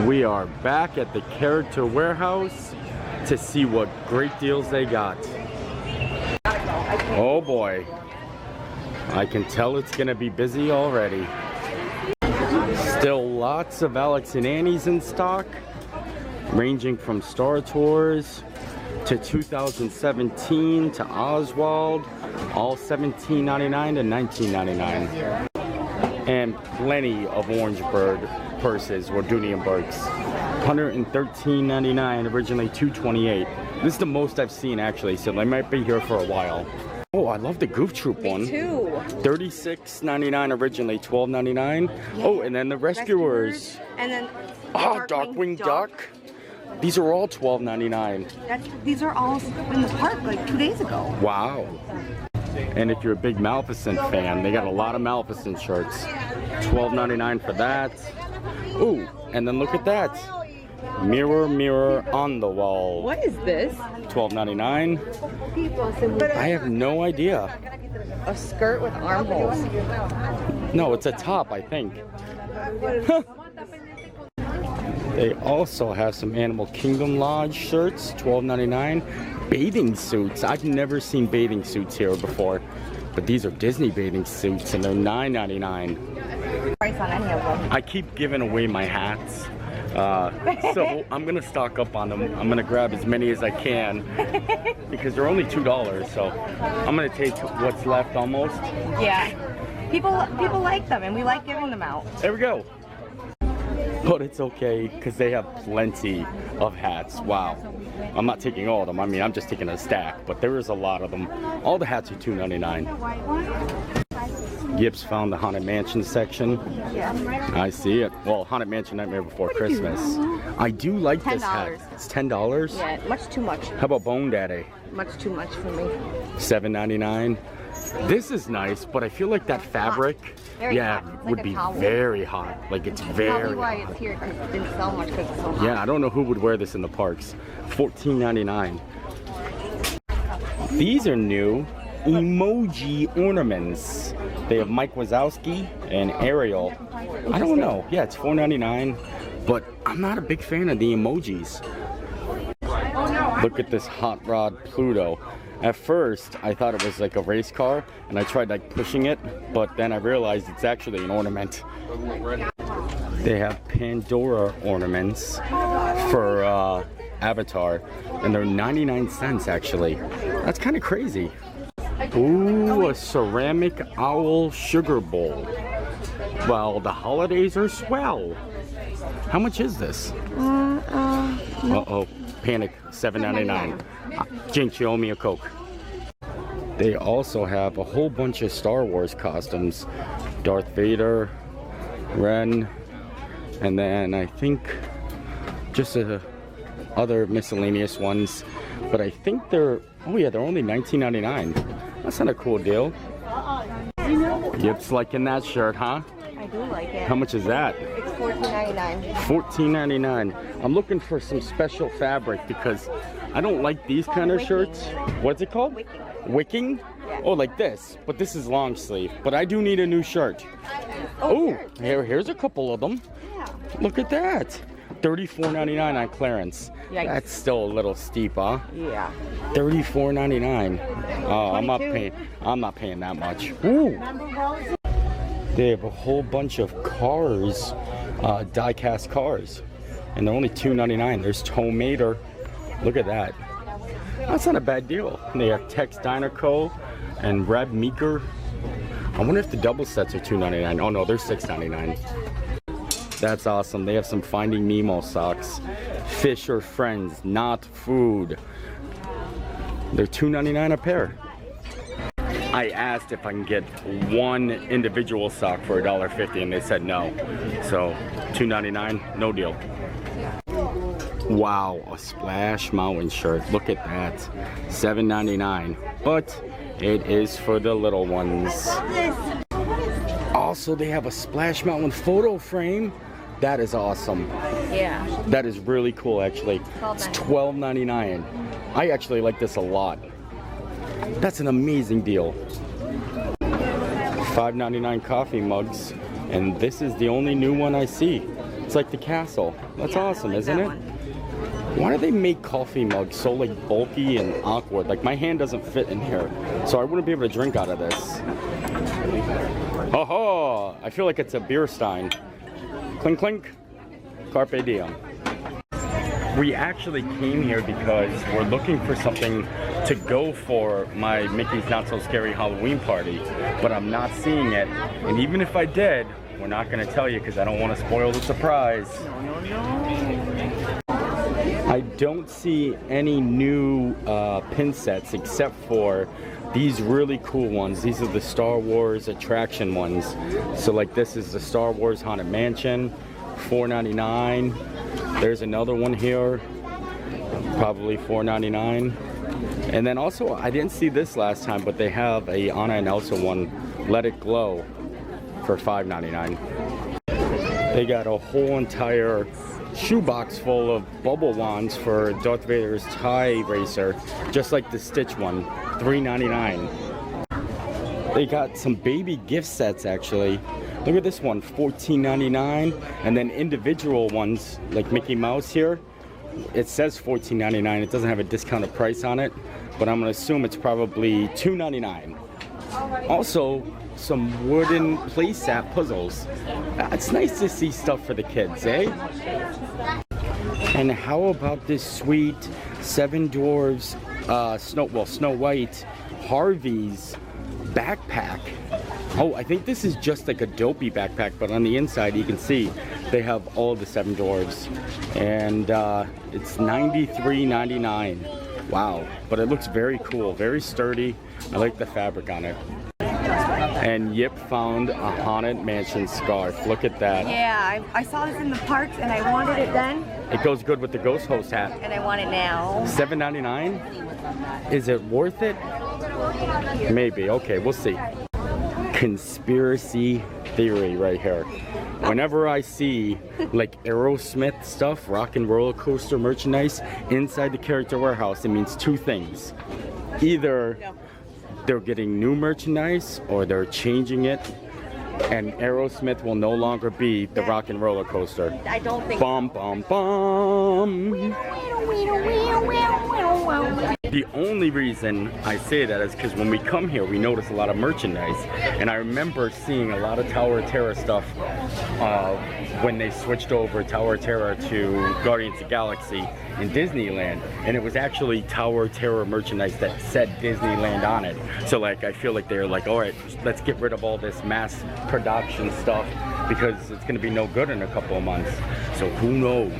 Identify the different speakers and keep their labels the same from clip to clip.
Speaker 1: We are back at the Character Warehouse to see what great deals they got. Oh boy, I can tell it's gonna be busy already. Still lots of Alex and Annie's in stock, ranging from Star Tours to 2017 to Oswald, all $17.99 to $19.99. And plenty of Orange Bird purses or Dooney & Burke's. $113.99, originally $228. This is the most I've seen actually, so they might be here for a while. Oh, I love the Goof Troop one. Me too. $36.99 originally, $12.99. Yeah. Oh, and then the Rescuers. And then Darkwing Duck. These are all $12.99.
Speaker 2: These are all in the park like 2 days ago.
Speaker 1: Wow. And if you're a big Maleficent fan, they got a lot of Maleficent shirts. $12.99 for that. Ooh, and then look at that. Mirror, mirror on the wall.
Speaker 2: What is this?
Speaker 1: $12.99. I have no idea.
Speaker 2: A skirt with armholes.
Speaker 1: No, it's a top, I think. They also have some Animal Kingdom Lodge shirts, $12.99. Bathing suits. I've never seen bathing suits here before, but these are Disney bathing suits and they're $9.99.
Speaker 2: Price on any of them.
Speaker 1: I keep giving away my hats. So I'm gonna stock up on them. I'm gonna grab as many as I can because they're only $2, so I'm gonna take what's left almost.
Speaker 2: Yeah, people like them and we like giving them out.
Speaker 1: There we go. But it's okay because they have plenty of hats. Wow. I'm not taking all of them. I mean, I'm just taking a stack, but there is a lot of them. All the hats are $2.99. Gibbs found the Haunted Mansion section. Yeah. I see it. Well, Haunted Mansion Nightmare Before Christmas. I do like this hat. It's $10?
Speaker 2: Yeah, much too much.
Speaker 1: How about Bone Daddy?
Speaker 2: Much too much for me.
Speaker 1: $7.99. This is nice, but I feel like that fabric, would be very hot. Like it's very
Speaker 2: probably why it's here because it didn't sell much because it's so hot.
Speaker 1: Yeah, I don't know who would wear this in the parks. $14.99. These are new emoji ornaments. They have Mike Wazowski and Ariel. I don't know. Yeah, it's $4.99, but I'm not a big fan of the emojis. Look at this Hot Rod Pluto. At first, I thought it was like a race car, and I tried like pushing it, but then I realized it's actually an ornament. They have Pandora ornaments for Avatar, and they're 99 cents actually. That's kind of crazy. Ooh, a ceramic owl sugar bowl. Well, the holidays are swell. How much is this? Uh-oh, panic, $7.99. Jinx, you owe me a Coke. They also have a whole bunch of Star Wars costumes. Darth Vader, Ren, and then I think just other miscellaneous ones. But I think they're only $19.99. That's not a cool deal. Yip's liking that shirt, huh?
Speaker 2: I do like it.
Speaker 1: How much is that?
Speaker 2: It's $14.99.
Speaker 1: $14.99. I'm looking for some special fabric because I don't like these kind of shirts. What's it called?
Speaker 2: Wicking.
Speaker 1: Wicking? Yeah. Oh, like this. But this is long sleeve. But I do need a new shirt. Oh, here's a couple of them. Yeah. Look at that. $34.99 on clearance. Yikes. That's still a little steep, huh? Yeah. $34.99. Oh, I'm not paying that much. Ooh. They have a whole bunch of cars, die-cast cars, and they're only $2.99. There's Tomater. Look at that. That's not a bad deal. And they have Tex Diner Co. and Reb Meeker. I wonder if the double sets are $2.99. Oh no, they're $6.99. That's awesome. They have some Finding Nemo socks. Fish or friends, not food. They're $2.99 a pair. I asked if I can get one individual sock for $1.50 and they said no. So $2.99, no deal. Wow, a Splash Mountain shirt. Look at that. $7.99. But it is for the little ones. Also, they have a Splash Mountain photo frame. That is awesome. Yeah. That is really cool, actually. It's $12.99. I actually like this a lot. That's an amazing deal. $5.99 coffee mugs. And this is the only new one I see. It's like the castle. That's
Speaker 2: Yeah, I
Speaker 1: awesome,
Speaker 2: like
Speaker 1: isn't
Speaker 2: that
Speaker 1: it?
Speaker 2: one.
Speaker 1: Why do they make coffee mugs so like bulky and awkward? Like my hand doesn't fit in here, so I wouldn't be able to drink out of this. Oh, I feel like it's a beer stein. Clink clink. Carpe diem. We actually came here because we're looking for something to go for my Mickey's Not So Scary Halloween party, but I'm not seeing it. And even if I did, we're not going to tell you because I don't want to spoil the surprise. I don't see any new pin sets except for these really cool ones. These are the Star Wars attraction ones. So like this is the Star Wars Haunted Mansion, $4.99. There's another one here, probably $4.99. And then also, I didn't see this last time, but they have a Anna and Elsa one, Let It Glow, for $5.99. They got a whole entire shoebox full of bubble wands for Darth Vader's TIE Racer, just like the Stitch one, $3.99. They got some baby gift sets actually. Look at this one, $14.99, and then individual ones like Mickey Mouse here. It says $14.99. It doesn't have a discounted price on it, but I'm gonna assume it's probably $2.99. Also, some wooden playset puzzles. It's nice to see stuff for the kids, eh? And how about this sweet Seven Dwarves, Snow White, Harvey's backpack? Oh, I think this is just like a dopey backpack, but on the inside you can see they have all the Seven Dwarves, and it's $93.99. Wow, but it looks very cool, very sturdy. I like the fabric on it. And Yip found a Haunted Mansion scarf. Look at that.
Speaker 2: Yeah, I saw this in the parks and I wanted it then.
Speaker 1: It goes good with the Ghost Host hat.
Speaker 2: And I want it now.
Speaker 1: $7.99? Is it worth it? Maybe. Okay, we'll see. Conspiracy theory right here. Whenever I see like Aerosmith stuff, rock and roller coaster merchandise inside the character warehouse, it means two things. Either they're getting new merchandise or they're changing it, and Aerosmith will no longer be the rock and roller coaster.
Speaker 2: I don't think
Speaker 1: Bum bum bum. The only reason I say that is because when we come here, we notice a lot of merchandise. And I remember seeing a lot of Tower of Terror stuff when they switched over Tower of Terror to Guardians of the Galaxy in Disneyland. And it was actually Tower of Terror merchandise that said Disneyland on it. So like, I feel like they're like, all right, let's get rid of all this mass production stuff because it's going to be no good in a couple of months. So who knows?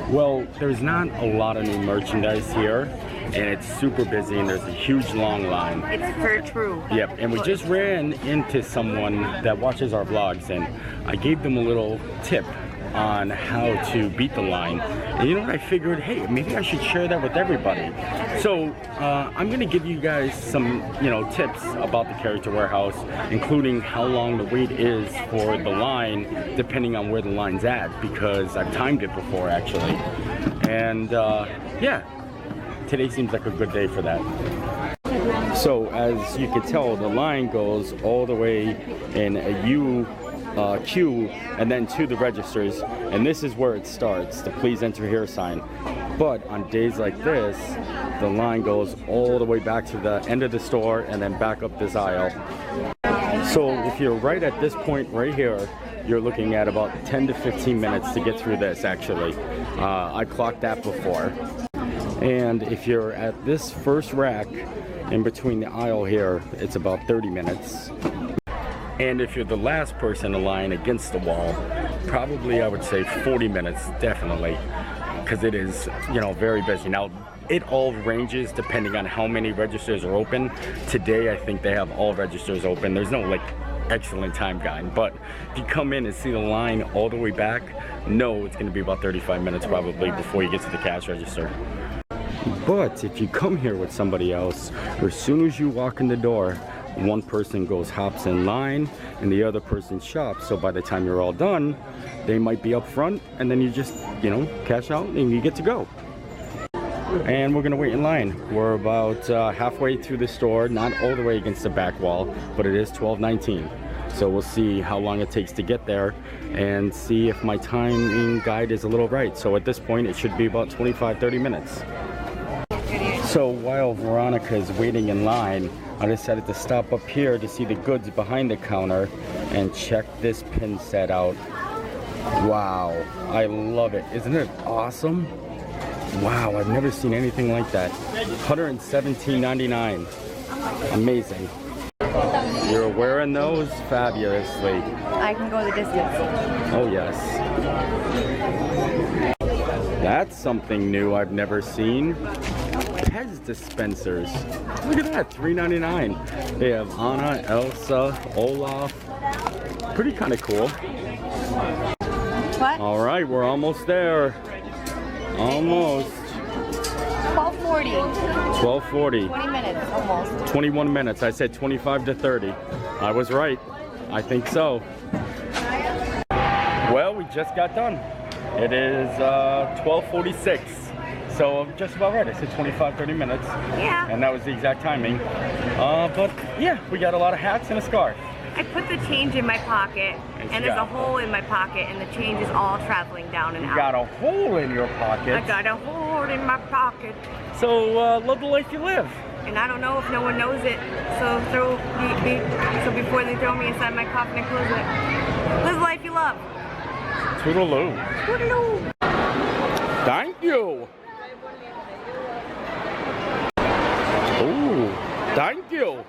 Speaker 1: Well, there's not a lot of new merchandise here, and it's super busy, and there's a huge long line.
Speaker 2: it's for true.
Speaker 1: Yep, and we just ran into someone that watches our vlogs, and I gave them a little tip on how to beat the line. And you know what, I figured, hey, maybe I should share that with everybody. So I'm gonna give you guys some, tips about the character warehouse, including how long the wait is for the line, depending on where the line's at, because I've timed it before actually. And yeah, today seems like a good day for that. So as you can tell, the line goes all the way in a U queue and then to the registers, and this is where it starts, the please enter here sign. But on days like this, the line goes all the way back to the end of the store and then back up this aisle. So if you're right at this point right here, you're looking at about 10 to 15 minutes to get through this actually. I clocked that before. And if you're at this first rack in between the aisle here, it's about 30 minutes. And if you're the last person in line against the wall, probably I would say 40 minutes, definitely, because it is, very busy. Now, it all ranges depending on how many registers are open. Today, I think they have all registers open. There's no excellent time guide, but if you come in and see the line all the way back, it's going to be about 35 minutes probably before you get to the cash register. But if you come here with somebody else, as soon as you walk in the door, one person hops in line and the other person shops. So by the time you're all done, they might be up front, and then you just, cash out and you get to go. And we're gonna wait in line. We're about halfway through the store, not all the way against the back wall, but it is 12:19. So we'll see how long it takes to get there and see if my timing guide is a little right. So at this point, it should be about 25-30 minutes. So while Veronica is waiting in line, I decided to stop up here to see the goods behind the counter and check this pin set out. Wow, I love it. Isn't it awesome? Wow, I've never seen anything like that. $117.99. Amazing. You're wearing those fabulously.
Speaker 2: I can go the distance.
Speaker 1: Oh yes. That's something new I've never seen. Pez dispensers. Look at that, $3.99. They have Anna, Elsa, Olaf. Pretty kind of cool.
Speaker 2: What?
Speaker 1: All right, we're almost there. Almost.
Speaker 2: 12:40.
Speaker 1: 12:40.
Speaker 2: 20 minutes, almost.
Speaker 1: 21 minutes. I said 25 to 30. I was right. I think so. Well, we just got done. It is 12:46. So just about right. I said 25-30 minutes.
Speaker 2: Yeah.
Speaker 1: And that was the exact timing. But yeah, we got a lot of hats and a scarf.
Speaker 2: I put the change in my pocket, and there's a hole in my pocket, and the change is all traveling down and out.
Speaker 1: You got a hole in your pocket.
Speaker 2: I got a hole in my pocket.
Speaker 1: So love the life you live.
Speaker 2: And I don't know if no one knows it, so before they throw me inside my coffin and close it, live the life you love.
Speaker 1: Toodaloo.
Speaker 2: Toodaloo.
Speaker 1: Thank you. Ooh, thank you.